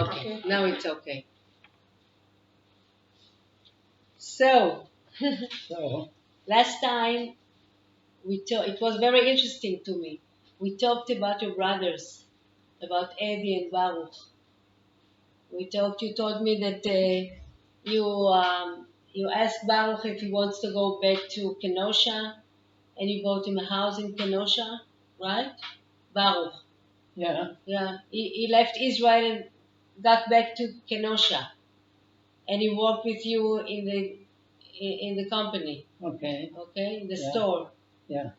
Okay, now it's okay. So, So, last time it was very interesting to me. We talked about your brothers, about Eddie and Baruch. You told me that you you asked Baruch if he wants to go back to Kenosha, and you bought him a house in Kenosha, right? Baruch. yeah, Yeah, he left Israel and got back to Kenosha, and he worked with you in the company, okay, okay, in the yeah, store, yeah,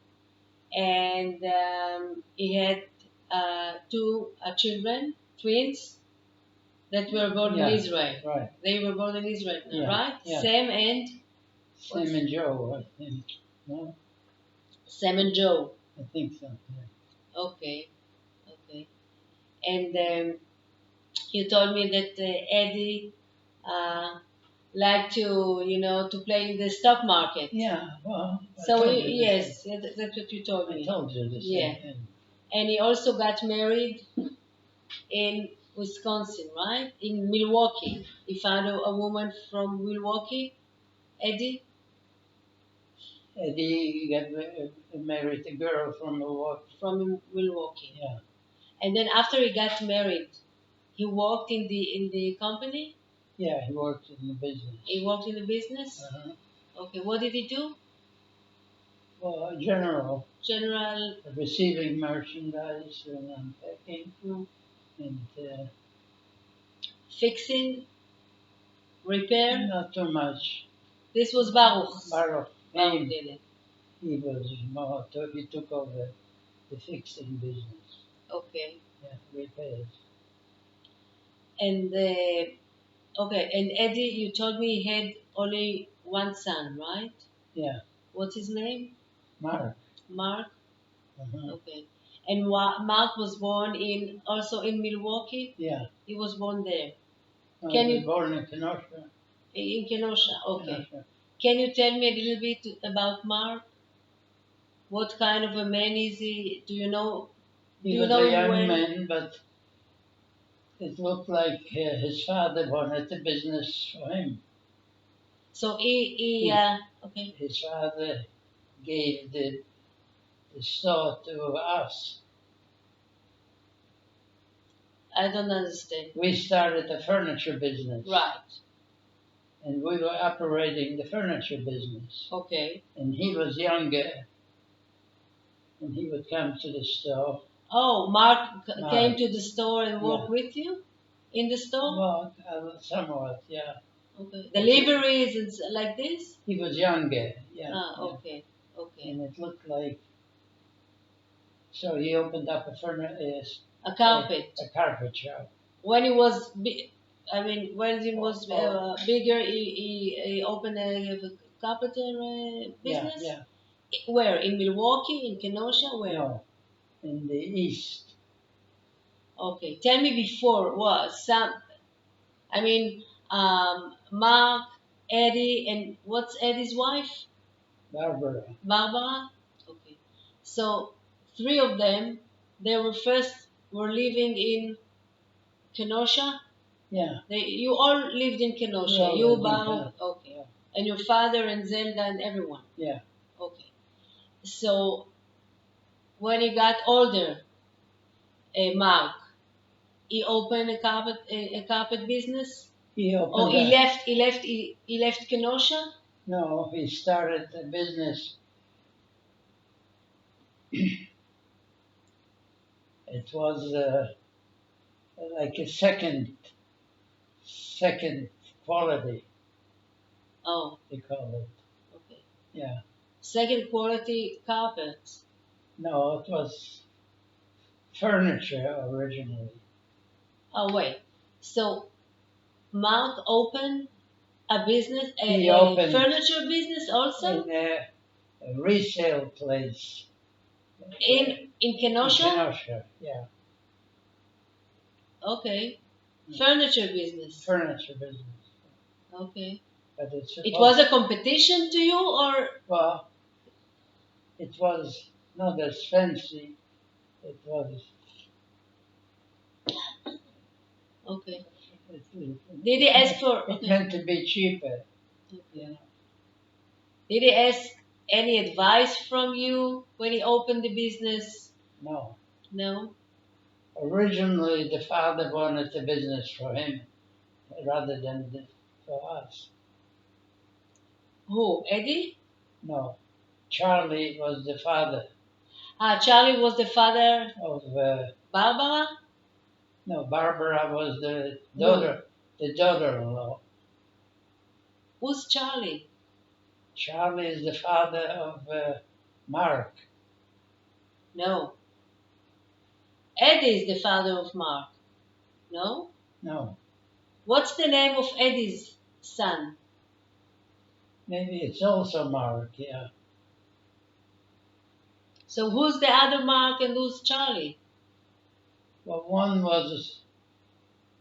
and he had two children, twins, that were born in yeah, Israel. right, They were born in Israel, yeah, right? yeah. Sam and Sam and Joe, I think. No, Sam and Joe. I think so. Yeah. Okay, okay. And you told me that Eddie uh, liked to, to play in the stock market. Yeah, well, So yes, that's what you told I me. told you the Yeah. same thing. And he also got married in Wisconsin, right? In Milwaukee. He found a woman from Milwaukee, Eddie, Eddie got married a girl from Milwaukee. from Milwaukee. Yeah, And then after he got married, he worked in the company. yeah, he worked in the business. He worked in the business. Uh-huh. Okay, what did he do? Well, general, General. receiving merchandise and unpacking, mm, and Fixing, repair. not too much. This was Baruch. Baruch Baruch came, did it. he was more, he took over the fixing business. Okay. Yeah, repairs. And okay, and Eddie, you told me he had only one son, right? Yeah, What's his name? Mark. Mark. Uh-huh. Okay. And Mark was born also in Milwaukee. Yeah. He was born there. He was born in Kenosha. In Kenosha. Okay. Kenosha. Can you tell me a little bit about Mark? What kind of a man is he? Do you know? He was a young man, but it looked like his father wanted the business for him. So okay. His father gave the store to us. I don't understand. We started the furniture business. Right. And we were operating the furniture business. Okay. And he was younger, and he would come to the store. Oh, Mark came to the store and worked with you in the store? Well, somewhat, yeah. Okay. Deliveries and like this? He was younger, yeah. Okay. Okay. And it looked like, so he opened up a carpet shop. When he was, when he was bigger, he opened a carpenter business? Yeah. Where? In Milwaukee? In Kenosha? Where? No, in the east. Okay. Tell me before Mark, Eddie, and what's Eddie's wife? Barbara. Barbara? Okay. So, three of them, they were living in Kenosha? Yeah. You all lived in Kenosha. You, Baruch, okay. Yeah. And your father and Zelda and everyone? Yeah. Okay. So, when he got older, Mark, he opened a carpet business? He opened He left Kenosha? No, he started a business. It was like a second quality. Oh. They call it. Okay. Yeah. Second quality carpets? No, it was furniture originally. Oh, wait. So, Mark opened a business, He opened furniture business also? In a resale place. In Kenosha? In Kenosha, yeah. Okay. Furniture business. Furniture business. Okay. But it was a competition to you, or? Well, it was not as fancy. It was okay. Did he ask for? It meant to be cheaper, you know. Did he ask any advice from you when he opened the business? No. No. Originally, the father wanted the business for him rather than for us. Who? Eddie? No. Charlie was the father Charlie was the father. of. Barbara? No, Barbara was the No. daughter-in-law. Who's Charlie? Charlie is the father of Mark. No. Eddie is the father of Mark. No? No, What's the name of Eddie's son? maybe it's also Mark. Yeah. So who's the other Mark and who's Charlie? Well, one was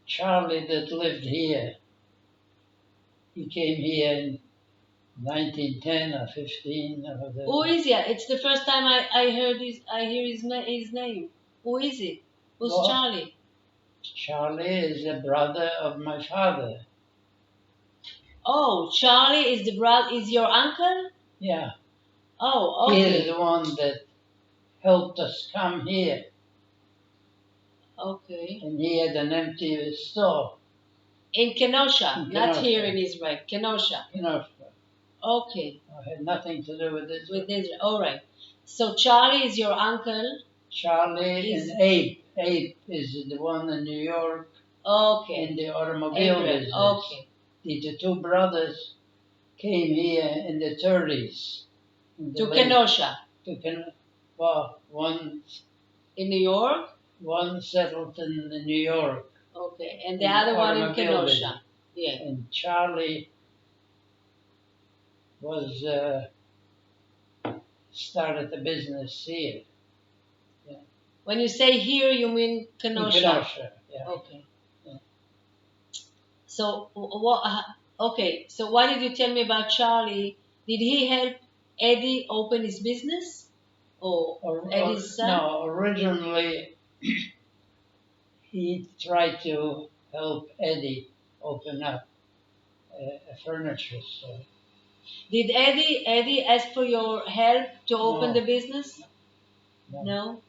Charlie that lived here. He came here in 1910 or 15 or whatever. Who is he? It's the first time I hear his name. Who is it? Who's Well, Charlie? Charlie is the brother of my father. Oh, Charlie is the brother. Is your uncle? Yeah. Oh, He okay. is the one that helped us come here. Okay. And he had an empty store. In Kenosha, In not Kenosha. here in Israel. Kenosha. Kenosha. Okay. It had nothing to do with this. With Israel. All right. So Charlie is your uncle. Charlie He's- and Abe. Abe is the one in New York Okay. in the automobile Abraham. business. Okay. The two brothers came here in the 30s. To Kenosha. Well, one In New York? settled in New York. Okay. And the In other the one in automobile Kenosha. business. Yeah. And Charlie was started the business here. When you say here, you mean In Kenosha. Kenosha, yeah. Okay. Yeah. So what? Okay. So what did you tell me about Charlie? Did he help Eddie open his business? Or Eddie's son? No, originally he tried to help Eddie open up a furniture store. Did Eddie ask for your help to open No. the business? No. No?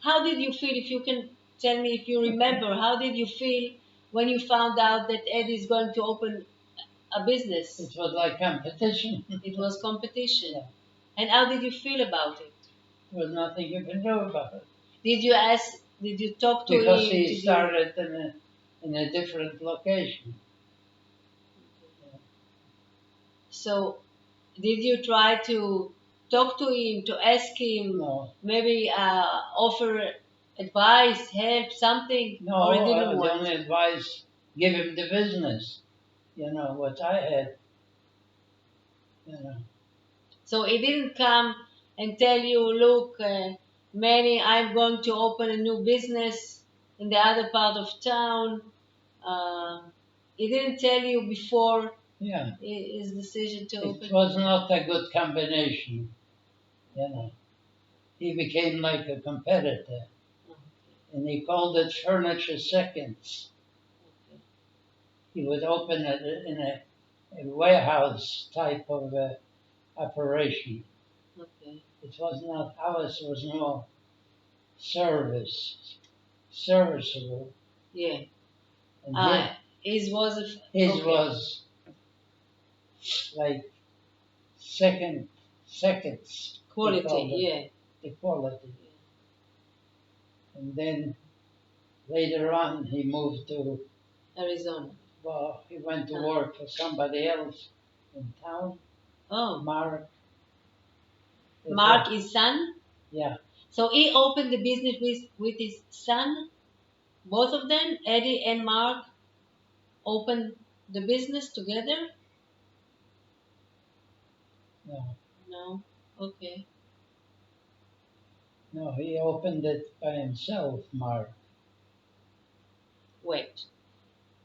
How did you feel, if you can tell me, if you remember, how did you feel when you found out that Eddie is going to open a business? It was like competition. It was competition. Yeah. And how did you feel about it? There was nothing you could do about it. Did you talk to Because him? he started in a different location. So, did you try to talk to him, to ask him, No. maybe offer advice, help, something? No, or he didn't the want? only advice, give him the business. You know, what I had. You know. So he didn't come and tell you, look, Manny, I'm going to open a new business in the other part of town. He didn't tell you before Yeah. his decision to It open. was not a good combination. You know. He became like a competitor. And he called it Furniture Seconds. Okay. He would open it in a warehouse type of operation. Okay. It was not ours, it was more serviceable. Yeah. And His was his okay. was like seconds. Quality, yeah. The quality. And then later on he moved to, Arizona. well, he went to work for somebody else in town. Oh. Mark. Mark, his son? Yeah. So he opened the business with his son? Both of them, Eddie and Mark, opened the business together? No. No? Okay. No, he opened it by himself, Mark. Wait.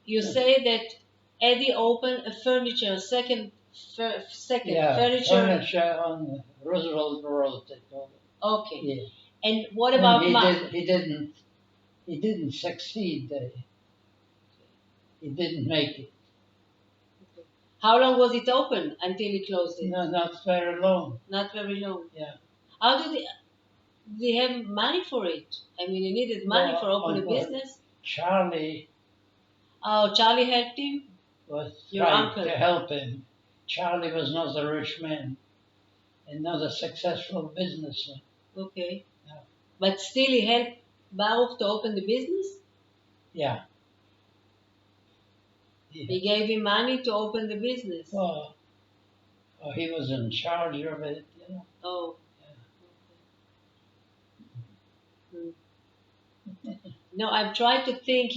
You say that Eddie opened a furniture, second Yeah, furniture. furniture on Roosevelt Road, they call it. Okay. Yeah. And what about And Mark? he didn't succeed there. He didn't make it. Okay. How long was it open until he closed it? No, not very long. Not very long. Yeah. How did they have money for it? I mean, he needed money for opening a Uncle business. Charlie Oh, Charlie helped him? was Your trying uncle? to help him. Charlie was not a rich man and not a successful businessman. Okay. Yeah. But still he helped Baruch to open the business? Yeah. He gave him money to open the business. Well, he was in charge of it, you know. Oh. Okay. No, I've tried to think,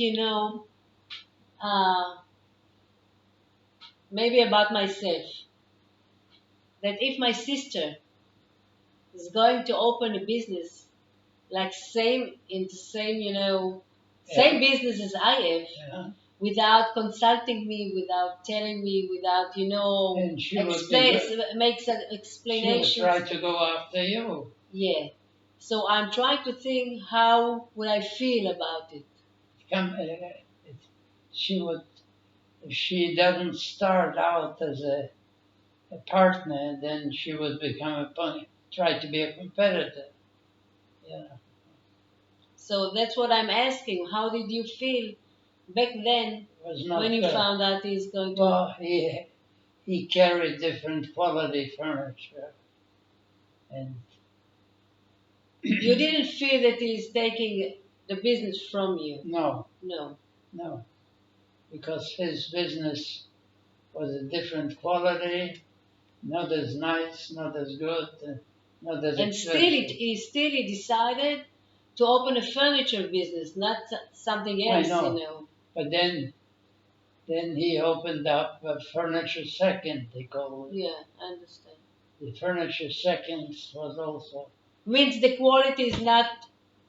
maybe about myself. That if my sister is going to open a business, like same in the same, same business as I have, Yeah. without consulting me, without telling me, without, And she would makes an she would explanation. try to go after you. Yeah. So I'm trying to think how would I feel about it. She would, if she doesn't start out as a partner, then she would try to be a competitor. Yeah. So that's what I'm asking. How did you feel back then Was not when you good. found out he's going to? Well, he carried different quality furniture, and You didn't feel that he's taking the business from you? no, No. because his business was a different quality, not as nice, not as good, not as And still, expensive. he decided to open a furniture business, not something I else, know. But then he opened up a furniture second, they call it. Yeah, I understand. The furniture seconds was also Means the quality is not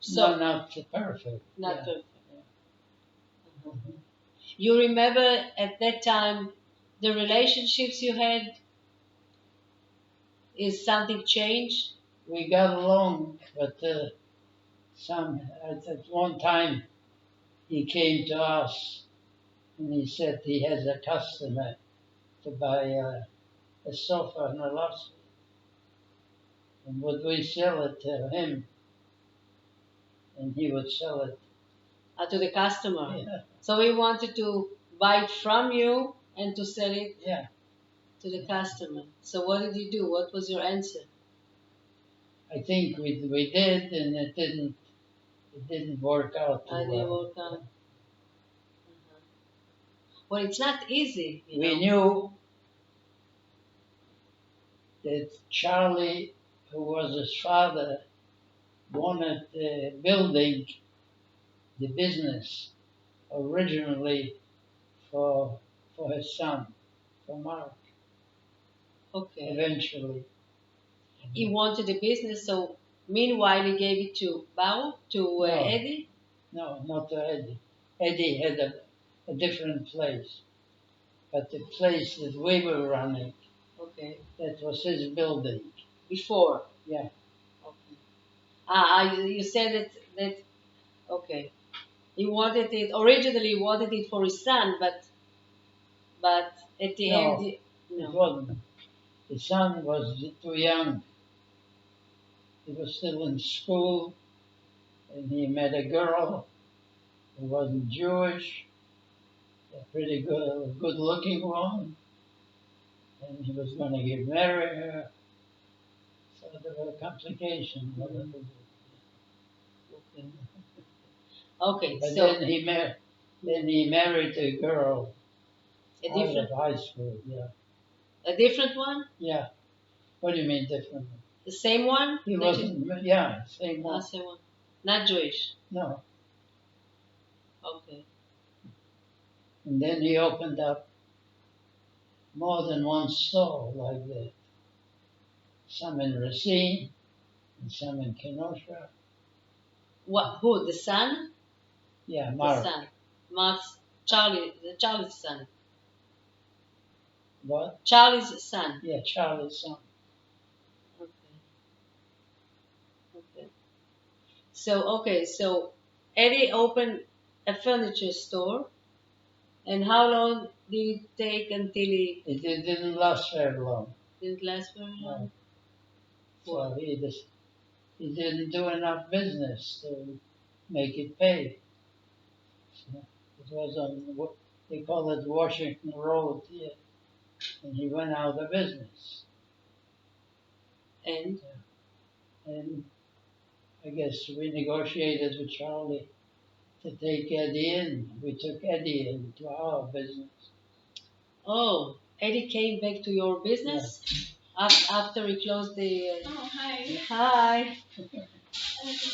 so not perfect. not Yeah. perfect. Yeah. Uh-huh. You remember at that time the relationships you had? Is something changed? We got along, but at one time he came to us and he said he has a customer to buy a sofa and a loft, and would we sell it to him, and he would sell it. To the customer. Yeah. So he wanted to buy it from you and to sell it Yeah. to the customer. So what did you do? What was your answer? I think we did, and it didn't work out too Didn't well. work out. Well, it's not easy. We knew that Charlie, who was his father, wanted building the business originally for his son, for Mark. Okay. Eventually. He wanted a business, so meanwhile he gave it to Baruch, to No. Eddie? No, not to Eddie. Eddie had a different place. But the place that we were running, Okay. that was his building. Before? Yeah. Okay. You said that, okay. He wanted it, originally he wanted it for his son, but at the No, end, it wasn't. The son was too young. He was still in school, and he met a girl who wasn't Jewish, a pretty good-looking one, and he was going to get married her. So there were complications. Mm-hmm. Okay, But so then he married a girl out of different, high school. Yeah. a different one? Yeah. What do you mean different? The same one? He wasn't. Yeah, same one. Same one. Not Jewish. No. Okay. And then he opened up more than one store like that. Some in Racine and some in Kenosha. What? Who? The son? Yeah, Mark. The son. Mark's Charlie's son. What? Charlie's son. Yeah, Charlie's son. Okay. So Eddie opened a furniture store And how long did it take until It didn't last very long. didn't last very No. long? So he didn't do enough business to make it pay. So it was on what they call it Washington Road here, and he went out of business. And And I guess we negotiated with Charlie to take Eddie in. We took Eddie into our business. oh, Eddie came back to your business after he closed the... Oh, hi. היי.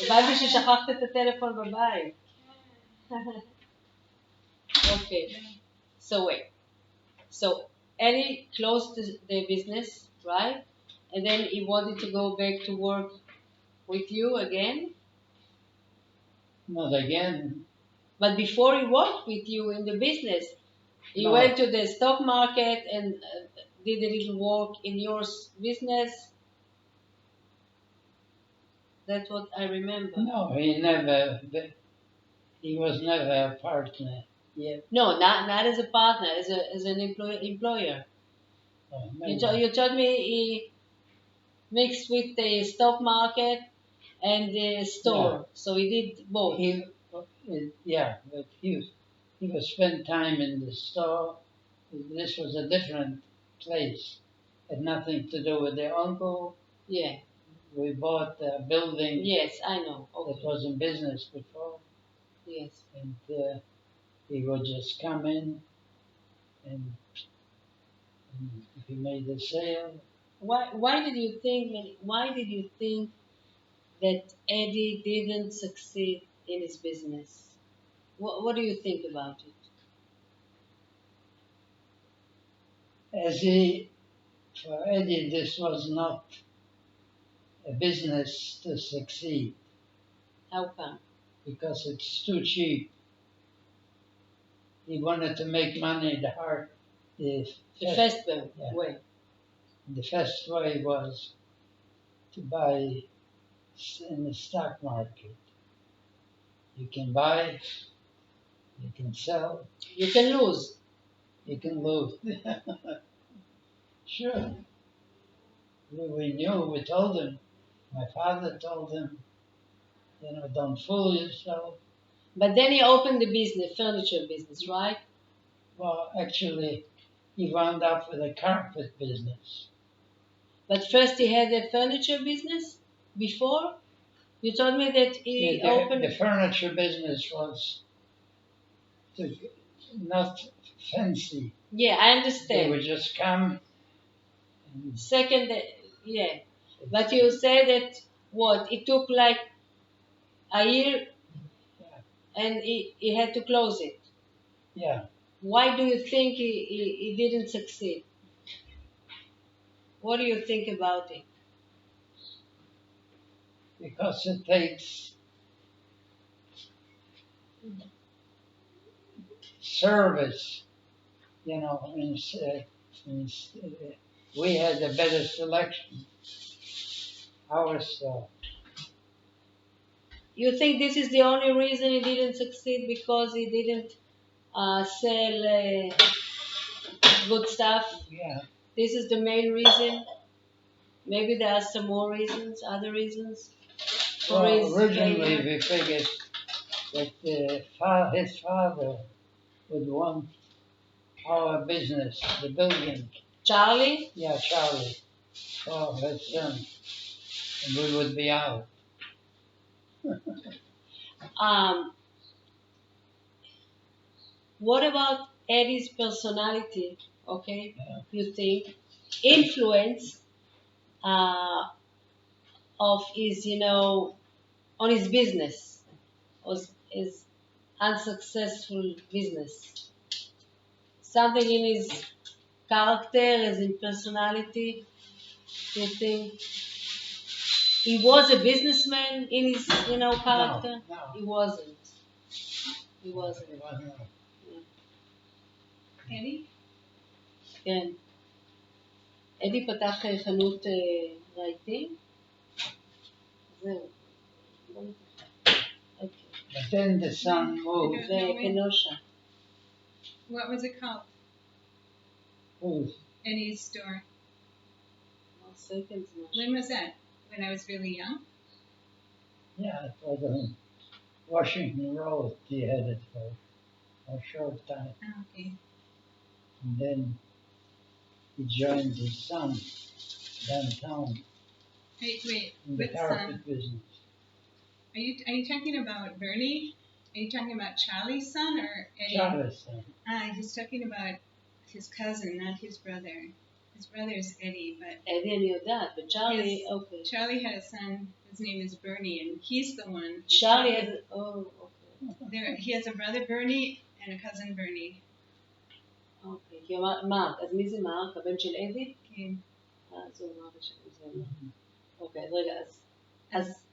הבנתי ששכחת את הטלפון בבית. Okay. So wait. So Eddie closed the business, right? And then he wanted to go back to work with you again. Not again. But before he worked with you in the business, he No. went to the stock market and did a little work in your business. That's what I remember. No, he was never a partner yet. No, not as a partner, as an employer. You told me he mixed with the stock market and the store, Yeah. so he did both. But he would spend time in the store. This was a different place. Had nothing to do with their uncle. Yeah. We bought a building Yes, I know. that Okay. was in business before, Yes. and he would just come in, and he made a sale. Why did you think that Eddie didn't succeed in his business? What do you think about it? For Eddie, this was not a business to succeed How come? because it's too cheap. He wanted to make money the First Yeah. way. The first way was to buy in the stock market. You can buy, you can sell, You can lose. you can lose. Sure. We knew, we told him, my father told him, don't fool yourself. But then he opened the business, furniture business, right? Well, actually, he wound up with a carpet business. But first he had a furniture business before? You told me that he opened... The furniture business was not fancy. Yeah, I They understand. would just come and Second, yeah. But you say that, what, it took like a year and he had to close it. yeah, Why do you think he didn't succeed? What do you think about it? because it takes service, and we had a better selection. Our stuff. You think this is the only reason he didn't succeed, because he didn't sell good stuff? Yeah. This is the main reason? Maybe there are some more reasons, other reasons? Or Well, his originally failure? we figured that his father would want our business, the building. Charlie? Yeah, Charlie, for his son, and we would be out. What about Eddie's personality, okay, Yeah. you think, influence of his, on his business, or his unsuccessful business? Something in his character, as in personality, you think? He was a businessman in his, character? No. He wasn't. He wasn't. It wasn't. Eddie? כן. אדי פתח חנות רהיטים. זהו. אוקיי. But then the son moved. בקנושה. What was it called? Who's? Eddie's store. 1 second. When was that? When I was really young? Yeah, it was on Washington Road. He had it for a short time. Oh, okay. And then he joined his son downtown Wait. in the What carpet son? business. Are you talking about Bernie? Are you talking about Charlie's son or Eddie? Charlie's son. He's talking about his cousin, not his brother. His brother is Eddie, but Eddie knew that, but Charlie, Yes. okay. Charlie had a son. His name is Bernie, and he's the one. Charlie has, oh, okay. He has a brother Bernie and a cousin Bernie. אוקיי, כי הוא אמר, מרק, אז מי זה מרק? הבן של אדי? כן. אז הוא אמר שזה מרק. אוקיי, אז רגע,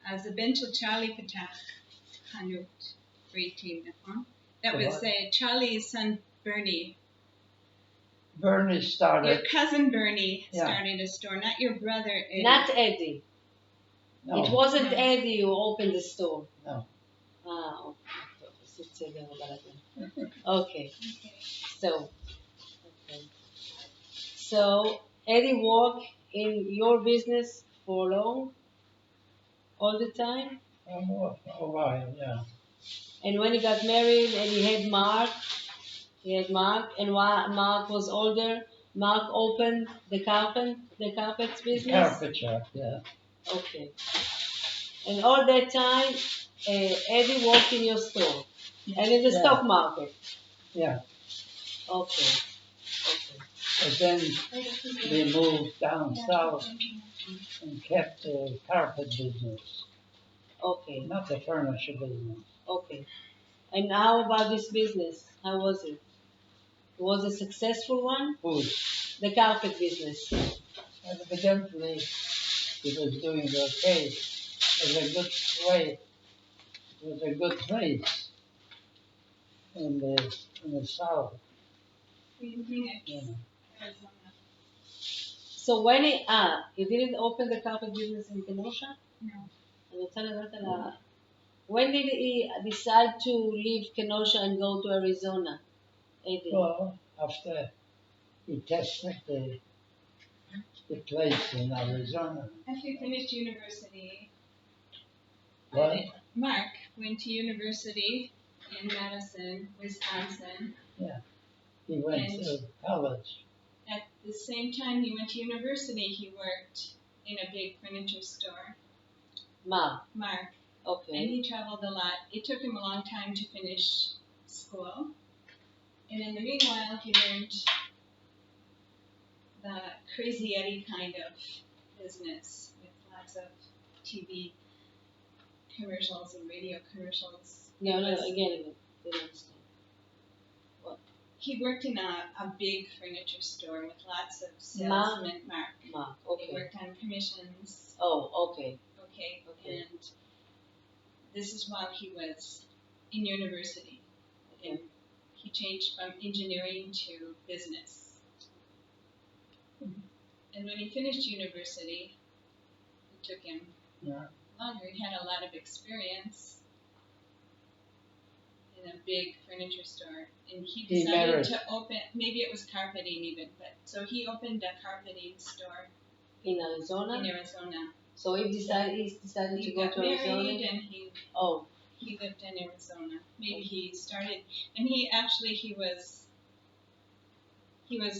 אז הבן של צ'ארלי פתח חנות רהיטים, נכון? That was Charlie's son Bernie. Bernie started. Your cousin Bernie Yeah. started a store, not your brother Eddie. not Eddie. No, It wasn't No. Eddie who opened the store. No. אוקיי. טוב, עשית סדר בלגן. אוקיי. So Eddie worked in your business for long, all the time, For a while, yeah. and when he got married and he had Mark, and while Mark was older, Mark opened the carpets business. Carpet shop, yeah. Okay. And all that time, Eddie worked in your store and in the Yeah. stock market. Yeah. Okay. But then they moved down south and kept the carpet business, Okay. not the furniture business. Okay. And how about this business? How was it? Was it a successful one? Who's? The carpet business. Evidently, he was doing okay. It was a good way. It was a good place in the south. You know. So when he didn't open the carpet business in Kenosha? No. אני רוצה לדעת על when did he decide to leave Kenosha and go to Arizona? Eddie. Well, after he tested the place in Arizona. After you finished university, What? Mark went to university in Madison, Wisconsin. He went And- to college. At the same time he went to university, he worked in a big furniture store. Mark. Mark. And Okay. he traveled a lot. It took him a long time to finish school. And in the meanwhile, he learned the Crazy Eddie kind of business with lots of TV commercials and radio commercials. No, again. Didn't understand. He worked in a big furniture store with lots of Mark. salesmen. Mark. Mark. He Okay. worked on commissions. Oh, okay. Okay. Okay. And this is while he was in university. And he changed from engineering to business. And when he finished university, it took him Yeah. longer. He had a lot of experience in a big furniture store. And he He decided married. to open, maybe it was carpeting even, but so he opened a carpeting store In Arizona. in Arizona. So he decided He to go got to married Arizona. and he Oh, lived in Arizona. Maybe he started, and he was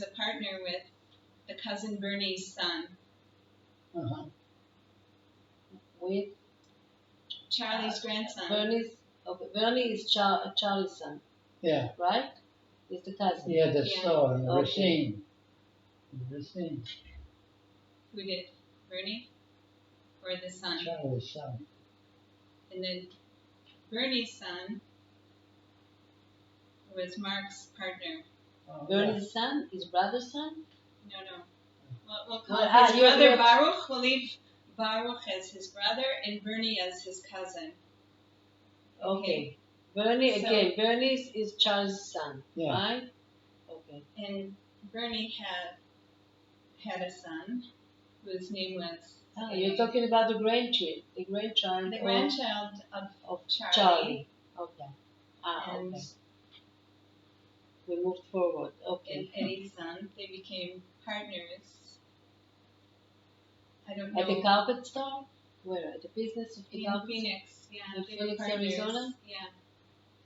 a partner with the cousin Bernie's son, Uh-huh. with Charlie's grandson. Bernie's. Okay, Bernie is Charlie's son, Yeah. right? He's the cousin. He had a Yeah. store in Okay. Racine. Racine. Who did? Bernie? Or the son? Charlie's son. And then Bernie's son was Mark's partner. Oh, Bernie's son, his brother's son. No. We'll call Well, his you're- brother you're- Baruch. We'll leave Baruch as his brother and Bernie as his cousin. Okay. Bernie So- again. Bernie is Charles' son, Yeah. right? Okay. And Bernie had a son whose name was Oh, you're talking about the grandchild. The grandchild of of Charlie. Charlie. Okay. And Okay. We moved forward. Okay. and Eddie's son. They became partners. I don't know. At the carpet store? Where? At the business of the In carpet Phoenix, yeah. In they were Phoenix, partners. Arizona? Yeah.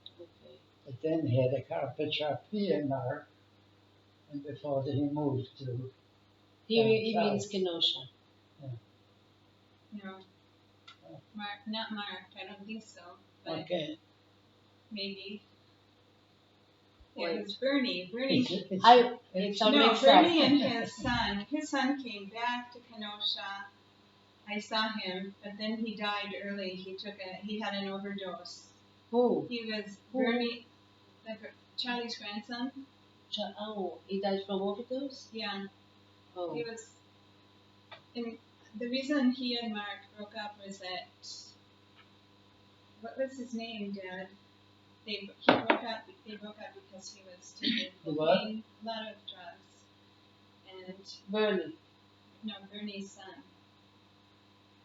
store? Okay. But then he had a carpet shop here, Mark, and before that he moved to Here Down he means south. Kenosha. No. Mark, not Mark. I don't think so. But Okay. maybe. Wait. It was Bernie. Bernie. It's all No, mixed up. Bernie and his son. His son came back to Kenosha. I saw him, but then he died early. He had an overdose. Who? He was Who? Bernie, Charlie's grandson. Oh, he died from overdose? Yeah, Oh. he was. And the reason he and Mark broke up was that. What was his name, Dad? He broke up. They broke up because he was taking The what? cocaine, a lot of drugs, and Bernie. no, Bernie's son.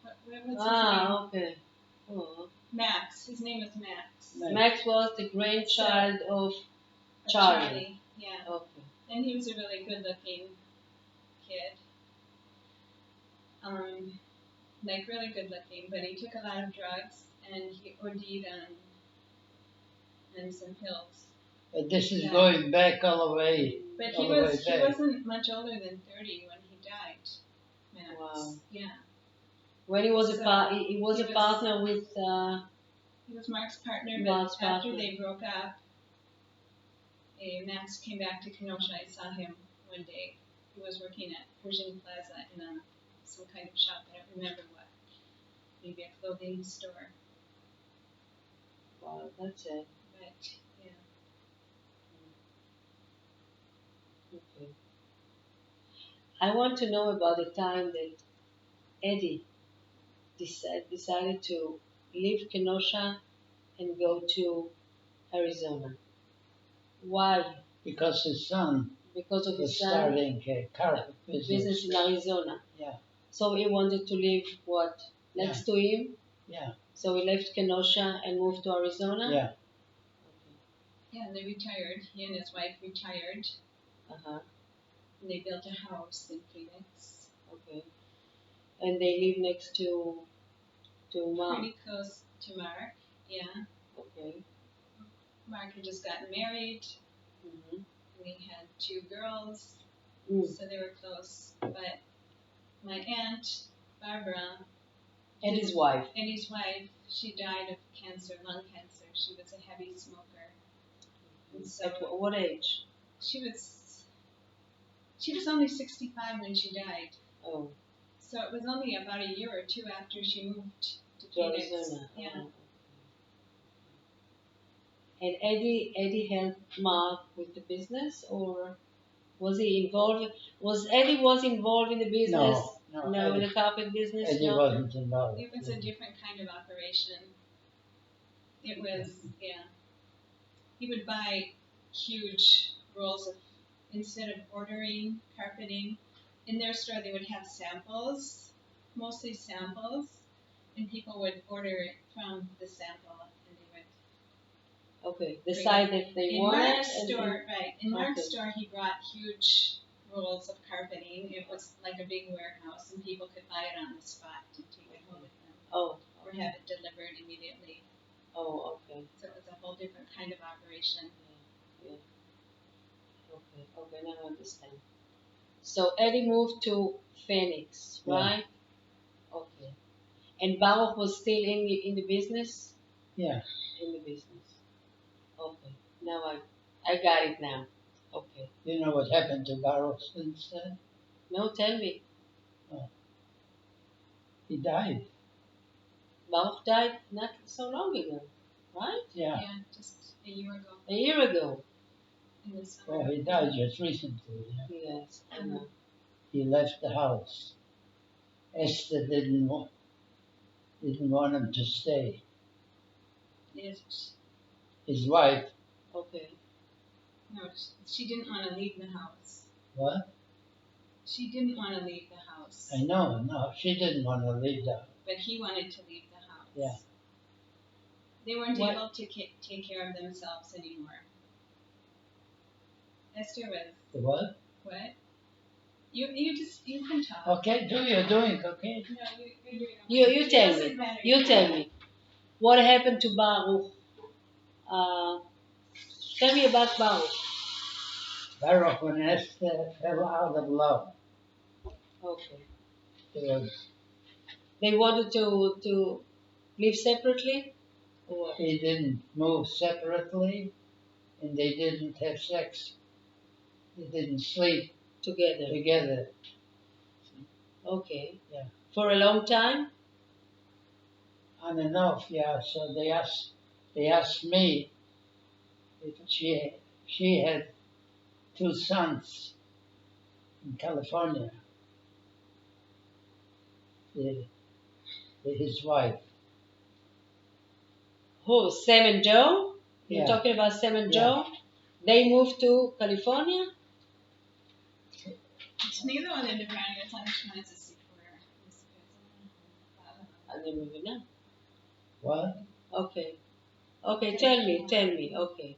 What was his name? Ah, okay. Oh. Max. His name is Max. Max was the grandchild of Charlie. Yeah. Okay. And he was a really good-looking kid. Like really good-looking, but he took a lot of drugs and he OD'd on some pills. But this is Yeah. going back all the way. But All he the way was he back. wasn't much older than 30 when he died. Max. Wow. Yeah. When he was So, he was he a was- partner with He was Mark's partner, but Mark's after partner. they broke up, Max came back to Kenosha. I saw him one day. He was working at Persian Plaza in some kind of shop. I don't remember what. Maybe a clothing store. wow, that's it. But yeah. Okay. I want to know about the time that Eddie decided to leave Kenosha and go to Arizona. Why? Because his son Because of was his son starting a carpet business in Arizona. Yeah. So he wanted to live what next to him. Yeah. So he left Kenosha and moved to Arizona. Yeah. Yeah, and they retired. He and his wife retired, Uh huh. and they built a house in Phoenix. Okay. And they live next to Mom. Pretty close to Mark. Yeah. Okay. Mark had just gotten married. Mm-hmm. And they had 2 girls, Mm. so they were close. But my aunt, Barbara, And his wife. she died of cancer, lung cancer. She was a heavy smoker. And so At what age? she was only 65 when she died. Oh, So it was only about a year or 2 after she moved to to Phoenix. Arizona. Yeah. Oh. And Eddie helped Mark with the business, or was he involved? Eddie was involved in the business? No, No, in Eddie, the carpet business. Eddie No. wasn't involved. It was a different kind of operation. It was, yeah. He would buy huge rolls of, instead of ordering carpeting, in their store they would have samples, mostly samples, and people would order it from the sample, and they would. Okay, decide if they In want Mark's it. store, right, in Mark's Okay. store he brought huge rolls of carpeting. It was like a big warehouse, and people could buy it on the spot and take it home with them, Oh, or have it delivered immediately. oh, okay. So it was a whole different kind of operation. Okay, now I understand. So Eddie moved to Phoenix, Yeah. right? Okay. And Baruch was still in the business? Yeah. In the business. Okay. Now I got it now. Okay. You know what happened to Baruch since then? No, tell me. He died. Baruch died not so long ago, right? Yeah. Yeah, just a year ago A year ago. in the summer. Well, he died just recently. Yeah. Yes, I know. He left the house. Esther didn't want him to stay. Yes. His wife, Okay. No, she didn't want to leave the house. what? She didn't want to leave the house. I know, no, she didn't want to leave the house. But he wanted to leave the house. Yeah. They weren't What- able to take care of themselves anymore. Esther was The what? what? You can talk. Okay, you're doing it, okay? No, you're doing You it tell doesn't me. matter. You tell me. What happened to Baruch? Uh, tell me about Baruch. Baruch and Esther fell out of love. Okay. It was, They wanted to live separately? Or what? they didn't move separately, and they didn't have sex. They didn't sleep Together. together. Okay. Yeah. For a long time? On and off, yeah. So they asked me if she had two sons in California. The, his wife. Who? Sam and Joe? You're Yeah. talking about Sam and Yeah. Joe? They moved to California? שנינו נדבר, אני רוצה לשמוע איזה סיפור. אני מבינה. What? Okay. Okay, tell me. Okay.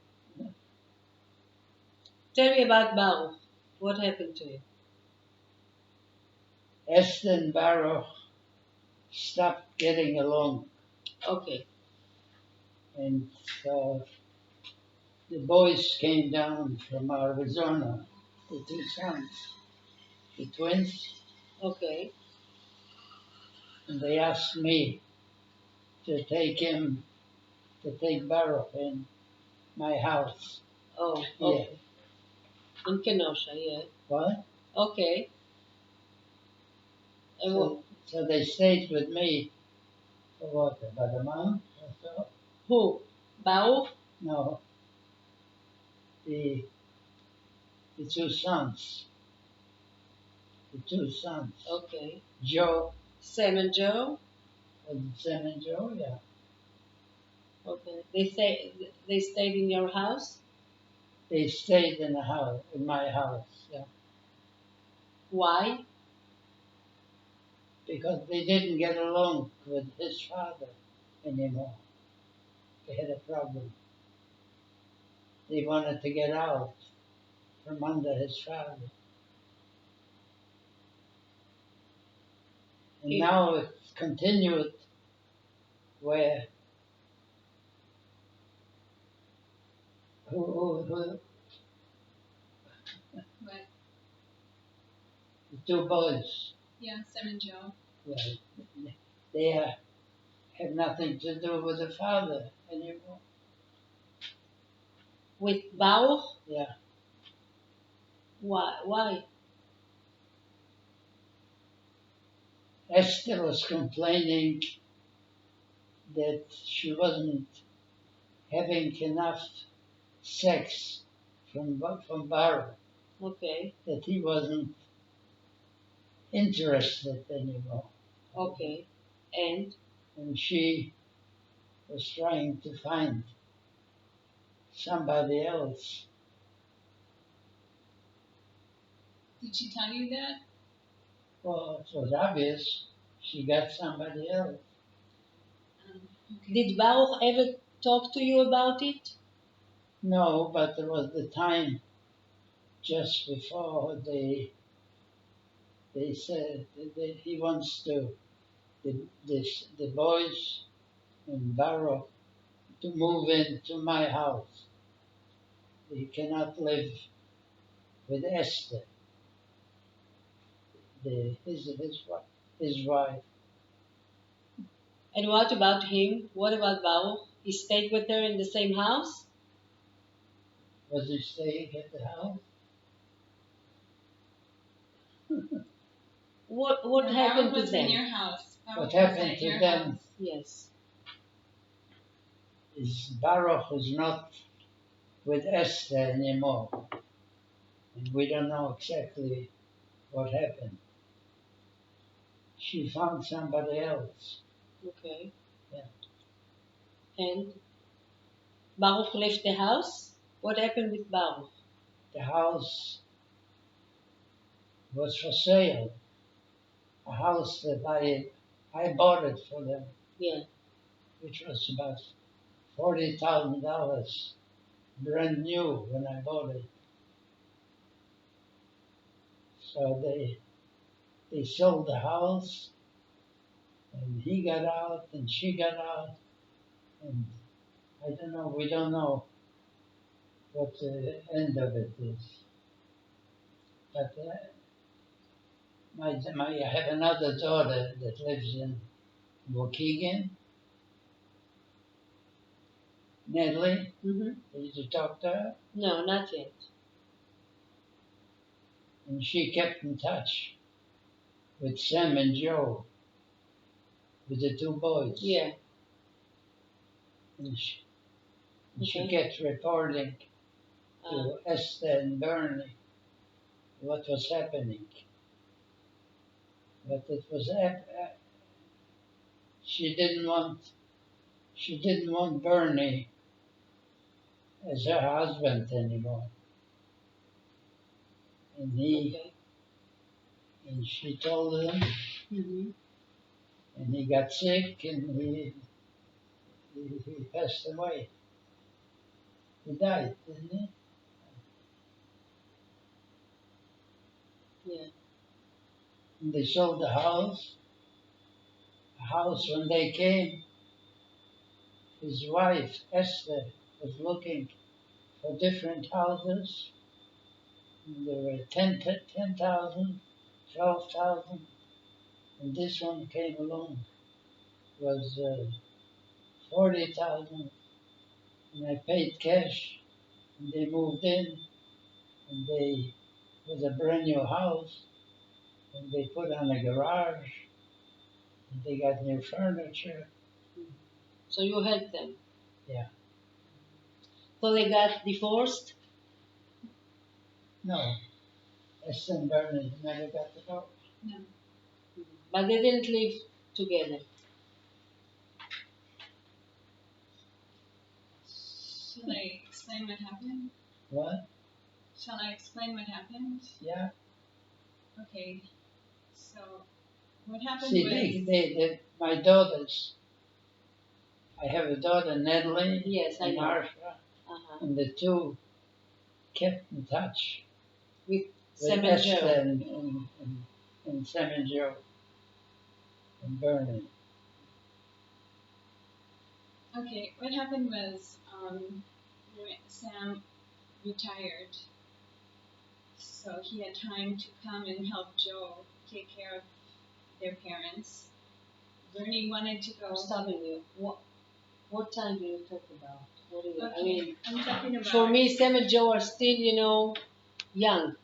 Tell me about Baruch. What happened to him? Esther and Baruch stopped getting along, Okay. and so the boys came down from Arizona, the two sons, the twins, Okay. and they asked me to take Baruch in my house. Oh, Yeah. okay. In Kenosha, yeah. What? Okay. And what, So they stayed with me for what, about a month or so? who? Baruch? No, the two sons. The two sons. Okay. Joe Sam and Joe? and Sam and Joe, yeah. Okay. They stayed in your house? They stayed in the house, in my house, yeah. Why? Because they didn't get along with his father anymore. They had a problem. They wanted to get out from under his father. And now it's continued where who But the two boys, yeah, Sam and Joe. well, they have nothing to do with the father anymore. With Baruch? Yeah. Why? Esther was complaining that she wasn't having enough sex from Baruch, Okay. that he wasn't interested anymore. Okay. And? And she was trying to find somebody else. Did she tell you that? Well, it was obvious she got somebody else. Okay. Did Baruch ever talk to you about it? No, but there was the time just before they said that he wants the boys and Baruch to move into my house. He cannot live with Esther, his wife. And what about him? What about Baruch? He stayed with her in the same house? Was he staying at the house? What Baruch happened to was in them? your house. Baruch What was happened at to your them? house. Yes. Is Baruch was not with Esther anymore. And we don't know exactly what happened. She found somebody else. Okay. Yeah. And Baruch left the house? What happened with Baruch? The house was for sale. A house that I bought it for them, Yeah. which was about $40,000, brand new when I bought it. So they sold the house, and he got out, and she got out, and I don't know. We don't know what the end of it is. But I have another daughter that lives in Waukegan, Natalie. Mm-hmm. Did you talk to her? No, not yet. And she kept in touch with Sam and Joe, with the two boys. Yeah. And she Okay. kept reporting to Esther and Bernie what was happening. But it was she didn't want Bernie as her husband anymore. And Okay. and she told him, Mm-hmm. and he got sick, and he passed away. He died, didn't he? Yeah. And they sold the house. The house, when they came, his wife, Esther, was looking for different houses. And there were 10,000, 12,000, and this one came along, was 40,000, and I paid cash, and they moved in, and it was a brand new house, and they put on a garage, and they got new furniture. So you helped them. Yeah. So they got divorced? No, Esther and Bernard never got the divorce. No. But they didn't live together. Shall I explain what happened? What? Shall I explain what happened? Yeah. Okay. So what happened See, was my daughters, I have a daughter, Natalie, Yes, I and know. Marsha, Uh-huh. and the two kept in touch With with Sam and Esther Joe. and Sam and Joe and Bernie. okay. What happened was when Sam retired, so he had time to come and help Joe take care of their parents. Bernie wanted to go. I'm stopping you. What time do you talk about? What do you, Okay, I mean, I'm talking about. for me, Sam and Joe are still, young.